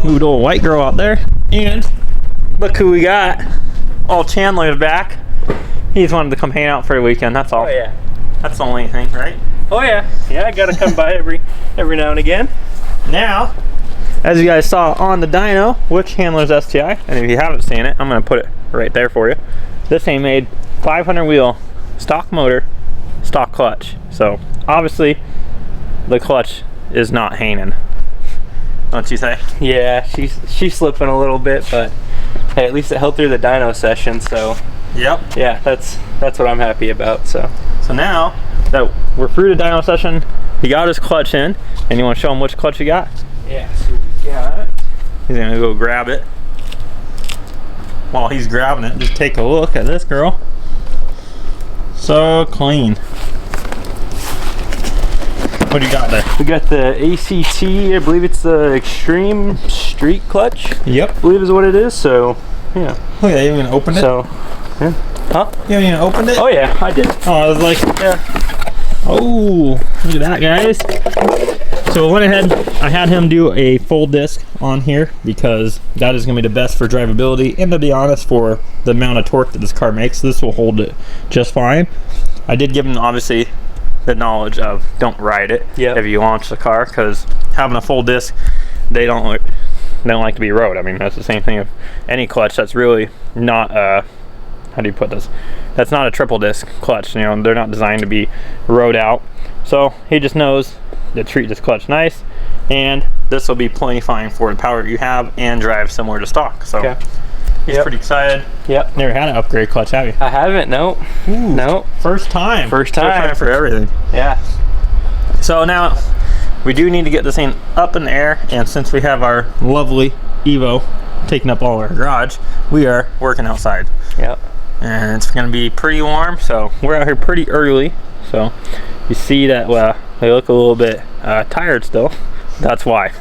moved old white girl out there. And look who we got. Old Chandler's back. He just wanted to come hang out for the weekend, that's all. Oh yeah. That's the only thing, right? Oh yeah. Yeah, I gotta come by every now and again. Now, as you guys saw on the dyno with Chandler's STI, and if you haven't seen it, I'm gonna put it right there for you. This thing made 500 wheel, stock motor, stock clutch. So obviously the clutch is not hanging, don't you say? Yeah, she's slipping a little bit, but hey, at least it held through the dyno session, so yep. Yeah, that's what I'm happy about. So now that we're through the dyno session, he got his clutch in, and you want to show him which clutch you got? Yeah, so we got it. He's gonna go grab it. While he's grabbing it, just take a look at this girl. So clean. What do you got there? We got the ACT, I believe it's the Extreme Street Clutch. Yep. I believe is what it is, so yeah. Look at that, you even opened it? So, yeah. Huh? You haven't even opened it? Oh yeah, I did. Oh, I was like, Yeah. oh, look at that, guys. So I went ahead, I had him do a full disc on here because that is going to be the best for drivability, and to be honest, for the amount of torque that this car makes, this will hold it just fine. I did give him, obviously, the knowledge of don't ride it if you launch the car, because having a full disc, they don't like to be rode. I mean, that's the same thing of any clutch that's really not how do you put this, that's not a triple disc clutch. You know, they're not designed to be rode out. So he just knows to treat this clutch nice, and this will be plenty fine for the power you have and drive similar to stock. So he's pretty excited. Yep. Never had an upgrade clutch, have you? I haven't. No. Ooh, no. First time. First time for everything. Yeah. So now we do need to get this thing up in the air, and since we have our lovely Evo taking up all our garage, we are working outside. Yep. And it's going to be pretty warm, so we're out here pretty early. So you see that they look a little bit tired still. That's why.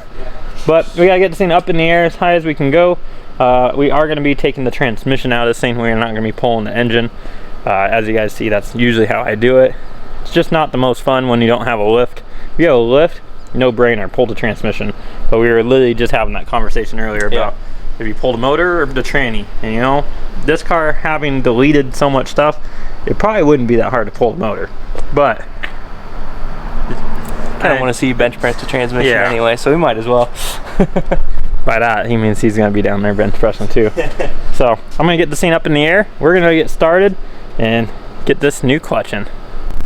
But we gotta get this thing up in the air as high as we can go. We are going to be taking the transmission out of this thing. We're not going to be pulling the engine. As you guys see, that's usually how I do it. It's just not the most fun when you don't have a lift. If you have a lift, no brainer, pull the transmission. But we were literally just having that conversation earlier about if you pull the motor or the tranny. And you know, this car having deleted so much stuff, it probably wouldn't be that hard to pull the motor. But I don't want to see you bench press the transmission anyway, so we might as well. By that, he means he's going to be down there bench pressing too. So I'm going to get this thing up in the air. We're going to get started and get this new clutch in.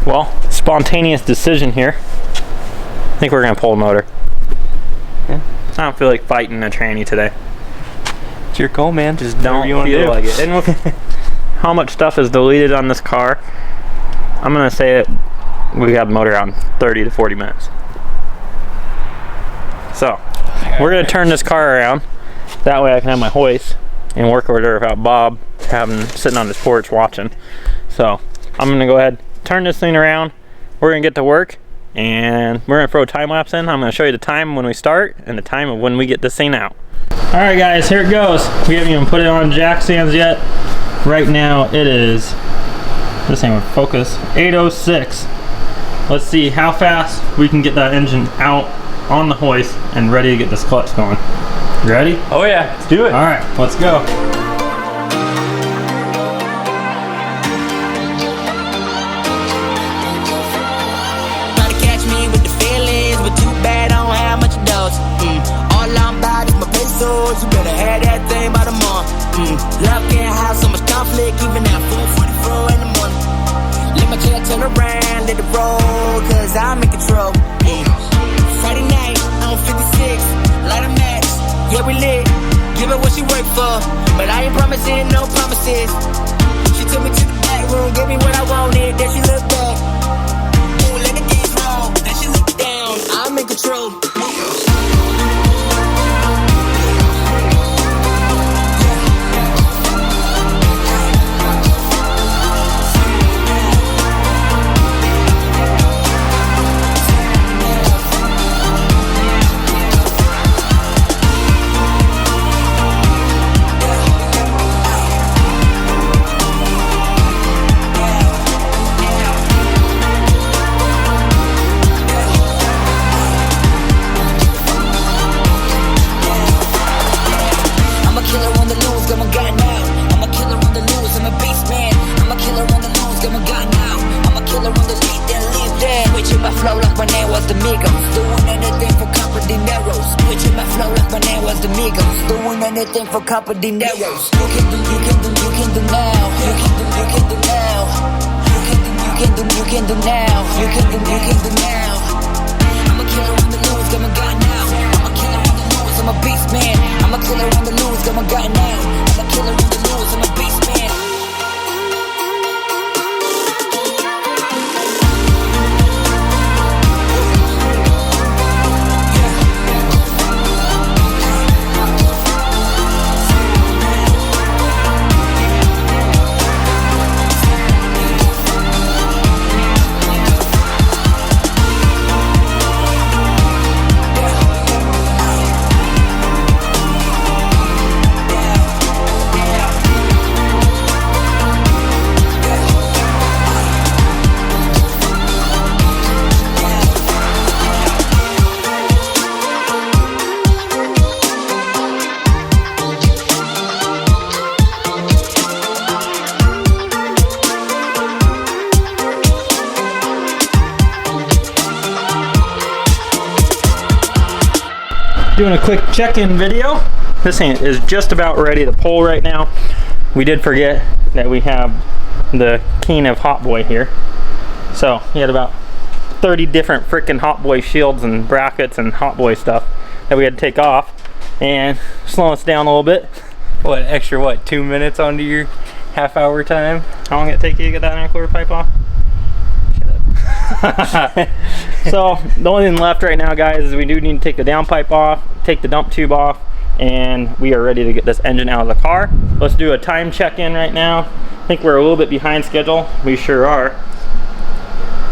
Well, spontaneous decision here. I think we're going to pull the motor. I don't feel like fighting a tranny today. It's your call, man. Just don't feel like it. And look how much stuff is deleted on this car. I'm going to say it. We got the motor out in 30 to 40 minutes. So we're going to turn this car around. That way I can have my hoist and work order without Bob sitting on his porch watching. So I'm going to go ahead, turn this thing around. We're going to get to work, and we're going to throw a time lapse in. I'm going to show you the time when we start and the time of when we get this thing out. All right, guys, here it goes. We haven't even put it on jack stands yet. Right now it is, this ain't with focus, 8:06. Let's see how fast we can get that engine out on the hoist and ready to get this clutch going. You ready? Oh yeah, let's do it. All right, let's go. Try to catch me with the feelings, but too bad I don't have much dose. All I'm about is my pesos. You better have that thing by the month. Love can't have so much conflict, even at 4:44 in the morning. Let my car turn around, let it roll, cause I'm in control. Friday night, on 56, light a match, yeah we lit. Give her what she worked for, but I ain't promising no promises. She took me to the back room, gave me what I wanted, then she looked back. Ooh, let the games roll, then she looked down, I'm in control. Switching my flow like my name was the Migos. Doing anything for company narrows. Switching my flow like my name was the Migos. Doing anything for company narrows. You can do now. You can do now. You can do now. You can do now. I'm a killer on the loose, got my gun now. I'm a killer on the loose, I'm a beast man. I'm a killer on the loose, got my gun now. I'm a killer on the loose, I'm a beast man. Doing a quick check-in video. This thing is just about ready to pull right now. We did forget that we have the king of Hot Boy here. So he had about 30 different freaking Hot Boy shields and brackets and Hot Boy stuff that we had to take off and slow us down a little bit. What, extra what, 2 minutes onto your half-hour time? How long did it take you to get that intercooler pipe off? So the only thing left right now, guys, is we do need to take the downpipe off, take the dump tube off, and we are ready to get this engine out of the car. Let's do a time check-in right now. I think we're a little bit behind schedule. We sure are.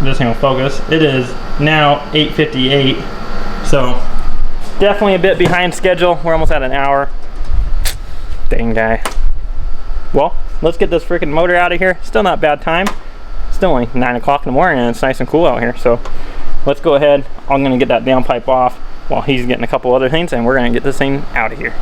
This thing will focus. It is now 8:58, so definitely a bit behind schedule. We're almost at an hour. Dang guy. Well, let's get this freaking motor out of here. Still not bad time. Still only 9 o'clock in the morning and it's nice and cool out here. So let's go ahead. I'm gonna get that downpipe off while he's getting a couple other things, and we're gonna get this thing out of here.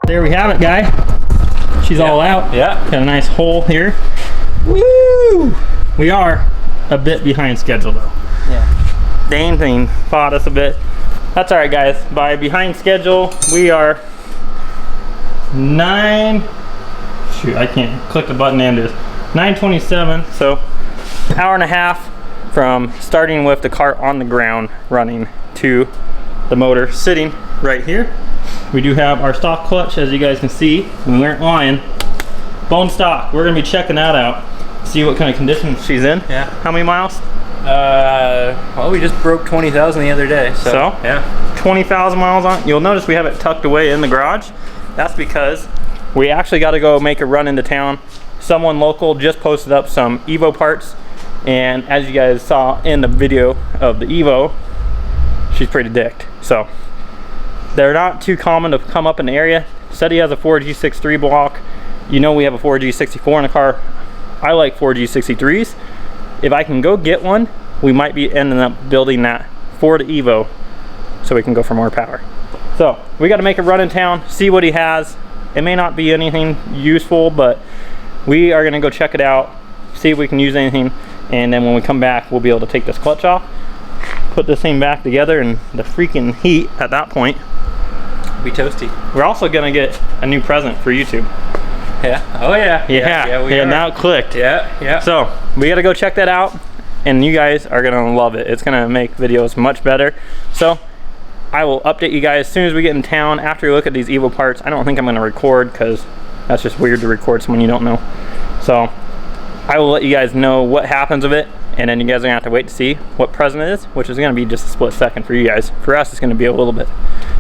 There we have it, guy. She's all out. Yeah. Got a nice hole here. Woo! We are a bit behind schedule though. Yeah. Dang thing fought us a bit. That's all right, guys. By behind schedule, we are 9. Shoot, I can't click the button and do this. 9:27. So, hour and a half from starting with the cart on the ground running to the motor sitting right here. We do have our stock clutch, as you guys can see. We weren't lying. Bone stock. We're gonna be checking that out. See what kind of condition she's in. Yeah. How many miles? Well, we just broke 20,000 the other day. So yeah. 20,000 miles on. You'll notice we have it tucked away in the garage. That's because we actually got to go make a run into town. Someone local just posted up some Evo parts, and as you guys saw in the video of the Evo, she's pretty dicked. So they're not too common to come up in the area. Said he has a 4G63 block. You know we have a 4G64 in the car. I like 4G63s. If I can go get one, we might be ending up building that Ford Evo so we can go for more power. So we got to make a run in town, see what he has. It may not be anything useful, but we are gonna go check it out, see if we can use anything, and then when we come back, we'll be able to take this clutch off, put this thing back together, and the freaking heat at that point be toasty. We're also gonna get a new present for YouTube. Yeah. Oh yeah. Yeah. Now it clicked. Yeah. So we gotta go check that out, and you guys are gonna love it. It's gonna make videos much better. So I will update you guys as soon as we get in town. After we look at these Evo parts, I don't think I'm gonna record because that's just weird to record someone you don't know. So I will let you guys know what happens of it, and then you guys are gonna have to wait to see what present it is, which is gonna be just a split second for you guys. For us, it's gonna be a little bit.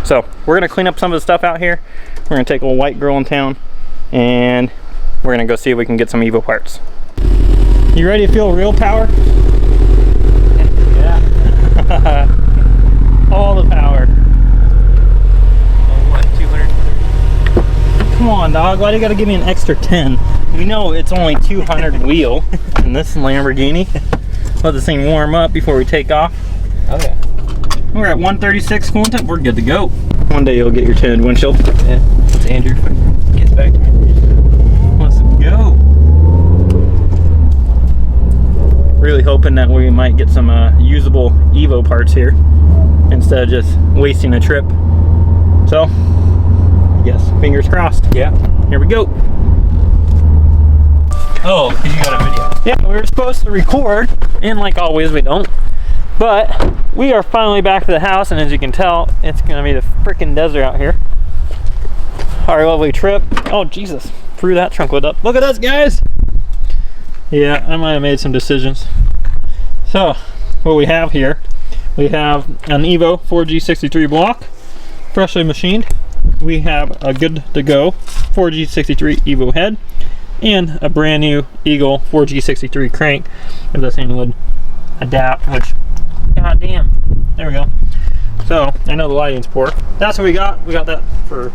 So we're gonna clean up some of the stuff out here. We're gonna take a little white girl in town, and we're gonna go see if we can get some Evo parts. You ready to feel real power? Yeah. dog. Why do you gotta give me an extra 10? We know it's only 200 wheel in this Lamborghini. Let this thing warm up before we take off. Oh yeah. We're at 136 coolant temp. We're good to go. One day you'll get your tinted windshield. Yeah. It's Andrew gets back to me. Let's go. Really hoping that we might get some usable Evo parts here instead of just wasting a trip. So, I guess fingers crossed. Yeah. Here we go. Oh, because you got a video. Yeah, we were supposed to record, and like always we don't. But we are finally back to the house, and as you can tell, it's gonna be the freaking desert out here. Our lovely trip. Oh Jesus, threw that trunk lid up. Look at us, guys. Yeah, I might have made some decisions. So, what we have here, we have an Evo 4G63 block, freshly machined. We have a good to go 4G63 Evo head, and a brand new Eagle 4G63 crank. If this thing would adapt, which, god damn, there we go. So, I know the lighting's poor. That's what we got. We got that for a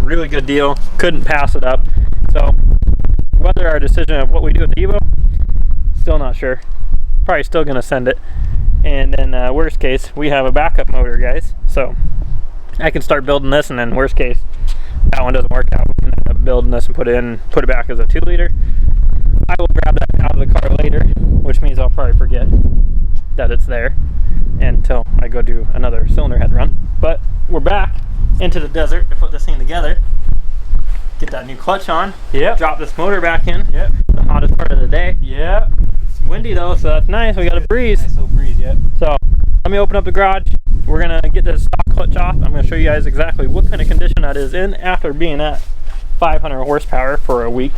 really good deal. Couldn't pass it up. So, whether our decision of what we do with the Evo, still not sure. Probably still gonna send it. And then worst case, we have a backup motor, guys. So I can start building this, and then worst case, that one doesn't work out. We can end up building this and put it back as a 2-liter. I will grab that out of the car later, which means I'll probably forget that it's there until I go do another cylinder head run. But we're back into the desert to put this thing together. Get that new clutch on. Yep. Drop this motor back in. Yep. The hottest part of the day. Yep. It's windy though, so that's nice. We got a breeze. Nice little breeze, yep. So let me open up the garage. We're gonna get this stock clutch off. I'm gonna show you guys exactly what kind of condition that is in after being at 500 horsepower for a week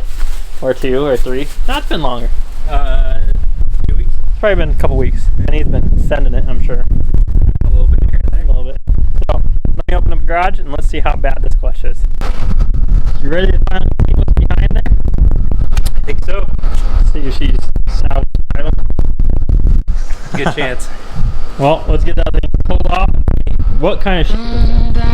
or 2 or 3. That's been longer. 2 weeks. It's probably been a couple weeks, and he's been sending it, I'm sure. A little bit here and there. A little bit. So let me open up the garage and let's see how bad this clutch is. You ready to finally see what's behind there? I think so. See if she's salvaged title. Good chance. Well, let's get that thing pulled off. What kind of shit is that?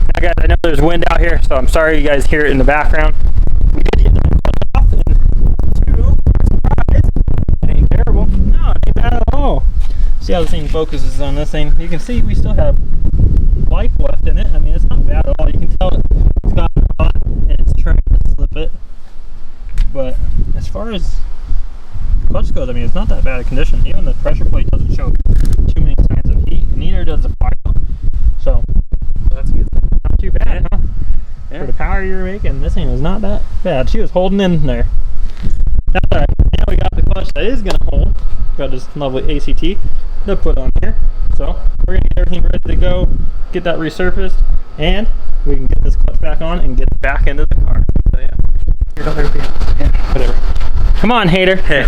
Now guys, I know there's wind out here, so I'm sorry you guys hear it in the background. We did get that off, and 2, surprise, it ain't terrible. No, it ain't bad at all. See how the thing focuses on this thing? You can see we still have life left in it. I mean, it's not bad at all. You can tell it's gotten hot and it's trying to slip it. But as far as clutch goes, I mean, it's not that bad a condition. Even the pressure plate doesn't show too many signs of heat. Neither does the fire. So That's good. not too bad, huh? Yeah. For the power you're making, this thing is not that bad. She was holding in there. That's alright. Now we got the clutch that is going to hold. Got this lovely ACT to put on here. So we're going to get everything ready to go, get that resurfaced, and we can get this clutch back on and get back into the car. So yeah. Yeah, whatever. Come on, hater. Hey.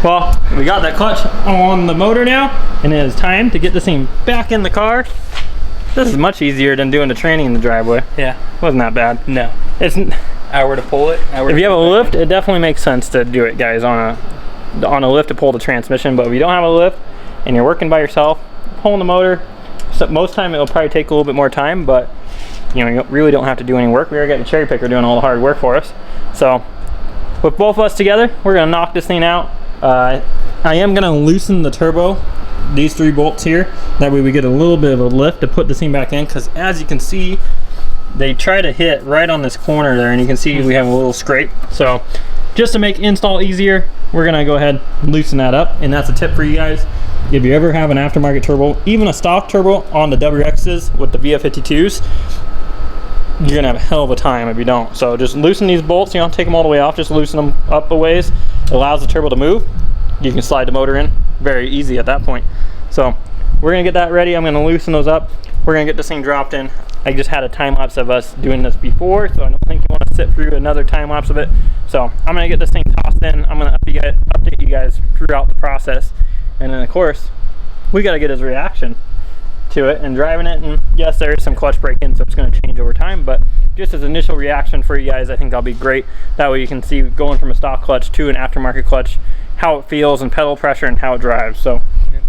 Well, we got that clutch on the motor now, and it is time to get this thing back in the car. This is much easier than doing the training in the driveway. Yeah. Wasn't that bad. No. It's Hour to pull it. if you have a lift, it definitely makes sense to do it, guys, on a lift to pull the transmission. But if you don't have a lift and you're working by yourself, pulling the motor, so most time it'll probably take a little bit more time, but you know, you really don't have to do any work. We are getting a cherry picker doing all the hard work for us. So with both of us together, we're gonna knock this thing out. I am gonna loosen the turbo, these 3 bolts here. That way we get a little bit of a lift to put this thing back in, because as you can see, they try to hit right on this corner there, and you can see we have a little scrape. So just to make install easier, we're gonna go ahead and loosen that up. And that's a tip for you guys. If you ever have an aftermarket turbo, even a stock turbo on the WXs with the VF52s, you're gonna have a hell of a time if you don't. So just loosen these bolts. You don't take them all the way off, just loosen them up a ways. It allows the turbo to move. You can slide the motor in very easy at that point. So we're gonna get that ready. I'm gonna loosen those up. We're gonna get this thing dropped in. I just had a time lapse of us doing this before, so I don't think you want to sit through another time lapse of it. So I'm gonna get this thing tossed in. I'm gonna update you guys throughout the process, and then of course we got to get his reaction to it and driving it, and yes, there is some clutch break-in, so it's going to change over time, but just as initial reaction for you guys, I think that'll be great. That way you can see going from a stock clutch to an aftermarket clutch, how it feels and pedal pressure and how it drives. So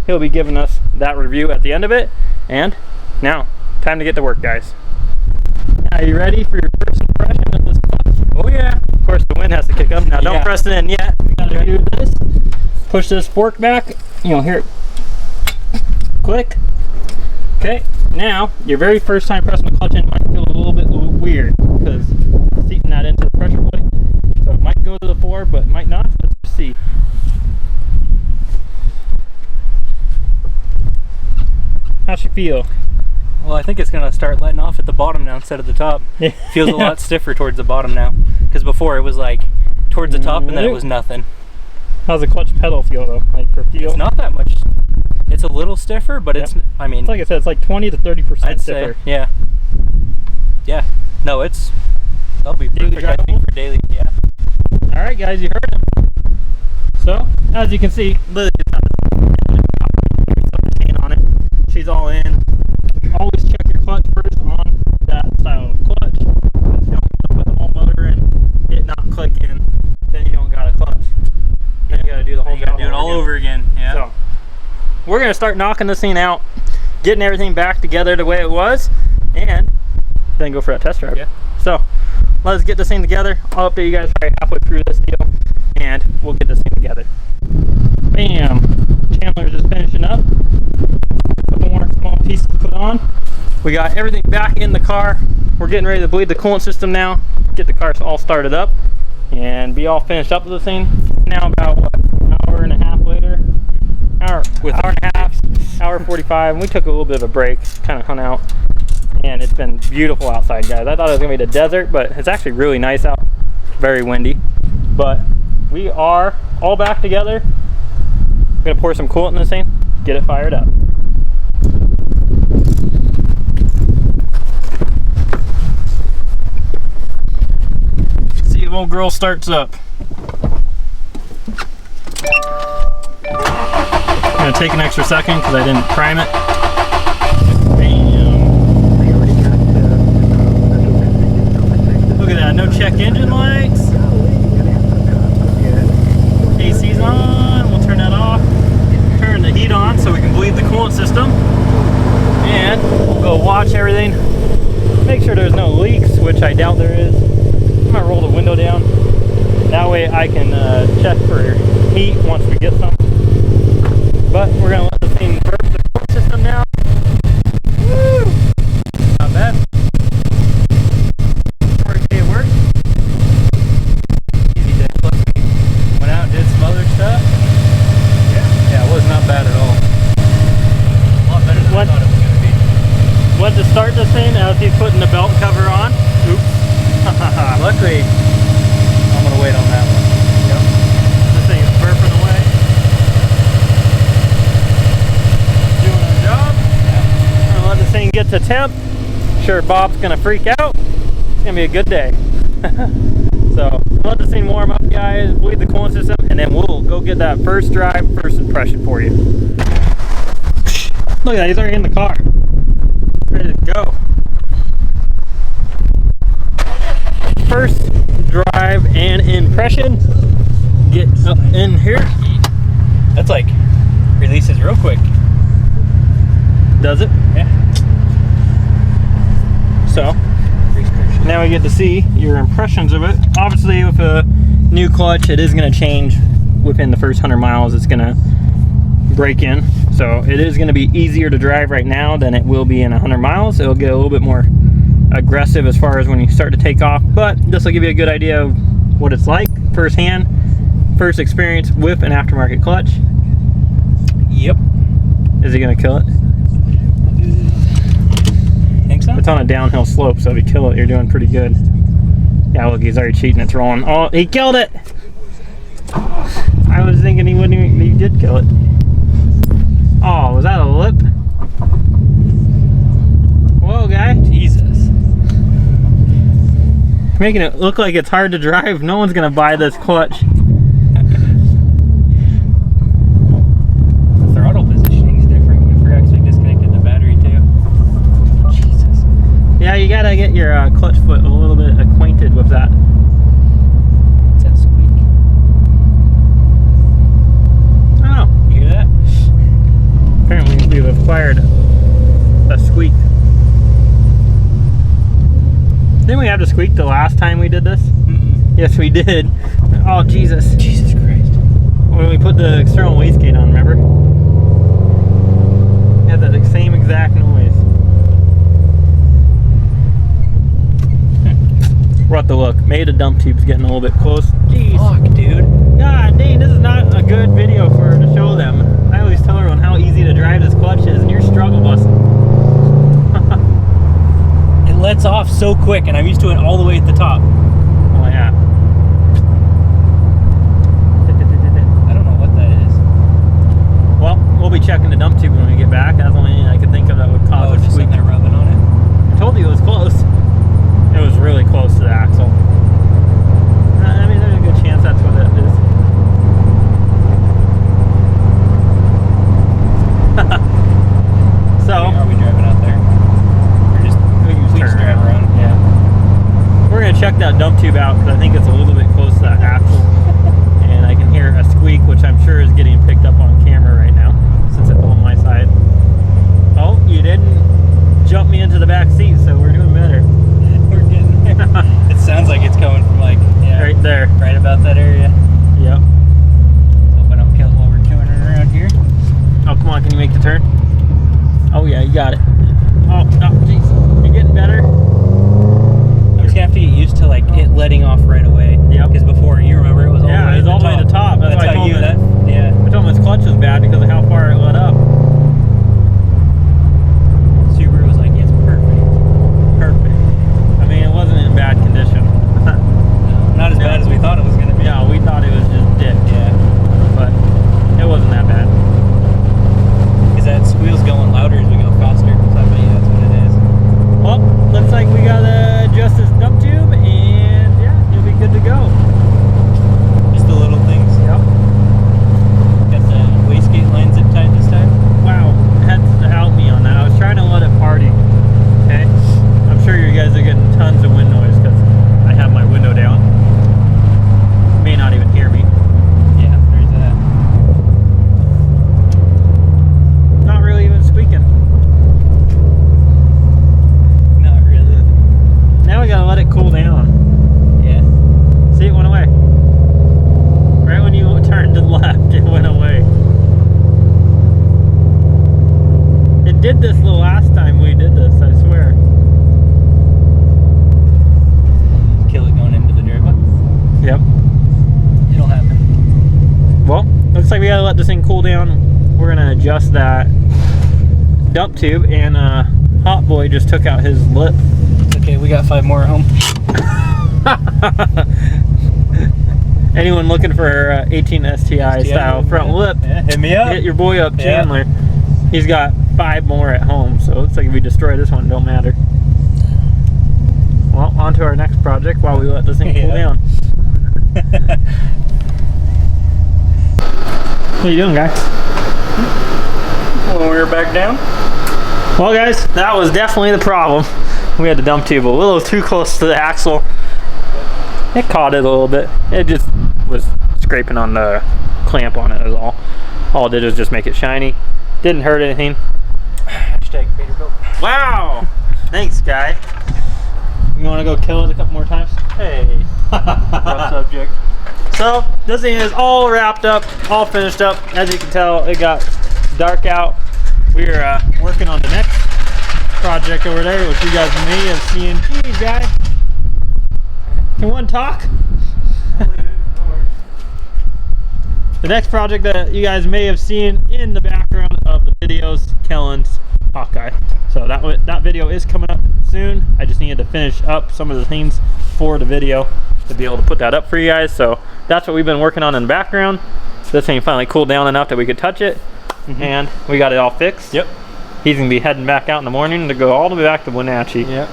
he'll be giving us that review at the end of it. And now, time to get to work, guys. Are you ready for your first impression of this clutch? Oh yeah. Of course, the wind has to kick up. Now, don't press it in yet. We gotta do this. Push this fork back. You'll hear it click. Okay. Now, your very first time pressing the clutch in might feel a little bit weird because it's seating that into the pressure plate. So it might go to the 4, but it might not. Let's just see. How's she feel? Well, I think it's going to start letting off at the bottom now instead of the top. Feels a lot stiffer towards the bottom now. Because before it was like towards the top and then it was nothing. How's the clutch pedal feel though? Like for feel? It's not that much. It's a little stiffer, but it's, I mean. It's like I said, it's like 20 to 30% I'd stiffer. say, yeah. Yeah. No, that'll be perfect, I think, for daily. Yeah. All right, guys, you heard him. So, as you can see, Lily's got the chain on it. She's all in. Always check your clutch first on that style of clutch. If you don't put the whole motor in, it not click in, then you don't got a clutch. Then you gotta do the whole job. Do it all over again. Yeah. So, we're gonna start knocking this thing out, getting everything back together the way it was, and then go for that test drive. Yeah. So, let's get this thing together. I'll update you guys probably halfway through this deal, and we'll get this thing together. Bam! Chandler's just finishing up. A couple more small pieces to put on. We got everything back in the car. We're getting ready to bleed the coolant system now, get the car all started up, and be all finished up with this thing. Now about, what, an hour and a half later? Hour and a half, hour 45, and we took a little bit of a break, kind of hung out, and it's been beautiful outside, guys. I thought it was gonna be the desert, but it's actually really nice out. Very windy, but we are all back together. I'm gonna pour some coolant in this thing, get it fired up. See if old girl starts up. I'm gonna take an extra second because I didn't prime it. Look at that, no check engine lights. AC's on, we'll turn that off. Turn the heat on so we can bleed the coolant system. And we'll go watch everything. Make sure there's no leaks, which I doubt there is. I'm gonna roll the window down. That way I can check for heat once we get some. But we're gonna let the thing burst the coolant system now. Woo! Not bad. First day of work. Easy day. Plus we went out and did some other stuff. Yeah, it was not bad at all. A lot better than I thought it was gonna be. Went to start this thing as he's putting the belt cover on. Oops. Luckily, I'm gonna wait on that one. Yep. This thing is burping away. Doing our job. Yeah. I'm gonna let this thing get to temp. Sure, Bob's gonna freak out. It's gonna be a good day. So let this thing warm up, guys. Bleed the coolant system, and then we'll go get that first drive, first impression for you. Look at that, he's already in the car. Ready to go. First drive and impression. Get up in here. That's like releases real quick. Does it? Yeah. So now we get to see your impressions of it. Obviously with a new clutch it is going to change within the first 100 miles. It's going to break in, so it is going to be easier to drive right now than it will be in 100 miles. It'll get a little bit more aggressive as far as when you start to take off, but this will give you a good idea of what it's like firsthand, first experience with an aftermarket clutch. Yep. Is he going to kill it? Think so? It's on a downhill slope, so if you kill it, you're doing pretty good. Yeah, look, he's already cheating. It's rolling. Oh, he killed it! I was thinking he wouldn't even, he did kill it. Oh, was that a lip? Whoa, guy. Jesus. Making it look like it's hard to drive. No one's gonna buy this clutch. The throttle positioning is different if we're actually disconnected the battery too. you gotta get your clutch foot a little bit acquainted with that. What's that squeak? Oh, You hear that? apparently we've acquired a squeak. Didn't we have to squeak the last time we did this? Mm-mm. Yes, we did. Oh, Jesus. Jesus Christ. When we put the external wastegate on, remember? It had that same exact noise. We're at the look. Maybe the dump tube's getting a little bit close. Jeez. Fuck, dude. God dang, this is not a good video for her to show them. I always tell everyone how easy to drive this clutch is, and you're struggle busting. It lets off so quick, and I'm used to it all the way at the top. Oh, yeah. I don't know what that is. Well, we'll be checking the dump tube when we get back. That's the only thing I could think of that would cause Oh, a just squeak. sitting there rubbing on it. I told you it was close. It was really close to the axle. I mean, there's a good chance that's what it is. So, Are we driving out there? Or just we can just turn turn drive around? Yeah. We're going to check that dump tube out because I think it's a little bit close to that axle. And I can hear a squeak, which I'm sure is getting picked up on camera right now since it's on my side. Oh, you didn't jump me into the back seat, so we're doing better. We're getting there. It sounds like it's coming from like, yeah, Right there. right about that area. Yep. Hope I don't kill it while we're turning around here. Oh, come on, can you make the turn? Oh, yeah, you got it. Oh, jeez. You're getting better. I'm just gonna have to get used to like it letting off right away. Yep. Because before, you remember, it was all the way Yeah, it was all the way to the top. That's why I how told you, him that, yeah. I told him his clutch was bad because of how far it let up. Subaru was like, it's perfect. Perfect. I mean, it wasn't in bad condition. Not as bad as we thought it was gonna be. Yeah, we thought it was just dick. Yeah. But it wasn't that bad. Because that squeal's going louder as we go faster. So I bet you that's what it is. Well, looks like we got to adjust this dump tube, and yeah, it'll be good to go. Just the little things. Yep. Got the wastegate line zip tied this time. Wow, it had to help me on that. I was trying to let it party. Okay? I'm sure you guys are getting tons of wind noise because I have my window down. You may not even hear me. Yeah, there's that. Not really even squeaking. Not really. Now we gotta let it cool down. Yeah. See, it went away. Right when you turned to the left, it went away. It did this the last time we did this, I swear. Kill it going into the driveway. Yep. It'll happen. Well, looks like we gotta let this thing cool down. We're gonna adjust that dump tube, and Hot Boy just took out his lip. It's okay, we got 5 more at home. Anyone looking for 18 STI style front lip, Yeah, hit me up. hit your boy up, Yeah. Chandler. He's got 5 more at home, so it looks like if we destroy this one, it don't matter. Well, on to our next project while we let this thing cool Yeah. down. What are you doing, guys? When we were back down. Well, guys, that was definitely the problem. We had the dump tube a little too close to the axle. It caught it a little bit. It just was scraping on the clamp on it is all. All it did was just make it shiny. Didn't hurt anything. Hashtag Peterbilt. Wow! Thanks, guy. You want to go kill it a couple more times? Hey. Rough subject. So, this thing is all wrapped up, all finished up. As you can tell, it got dark out. We're working on the next project over there, which you guys may have seen. Geez, guy. Can one talk? The next project that you guys may have seen in the background of the videos, Kellen's Hawkeye. So that video is coming up soon. I just needed to finish up some of the things for the video to be able to put that up for you guys. So that's what we've been working on in the background. This thing finally cooled down enough that we could touch it, and we got it all fixed. Yep. He's gonna be heading back out in the morning to go all the way back to Wenatchee. Yep.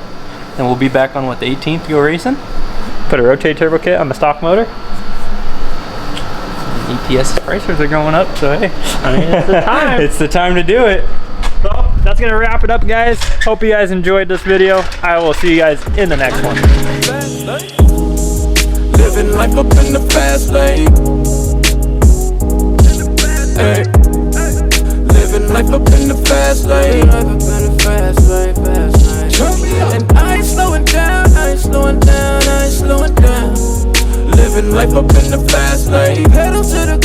And we'll be back on what, the 18th to go racing? Put a rotate turbo kit on the stock motor. ETS prices are going up, so hey. I mean, it's the time. It's the time to do it. So, that's gonna wrap it up, guys. Hope you guys enjoyed this video. I will see you guys in the next one. Living life up in the fast lane. Hey. Living life up in the fast lane. And I ain't slowing down, I ain't slowing down, I ain't slowing down. Living life up in the fast lane. Pedal to the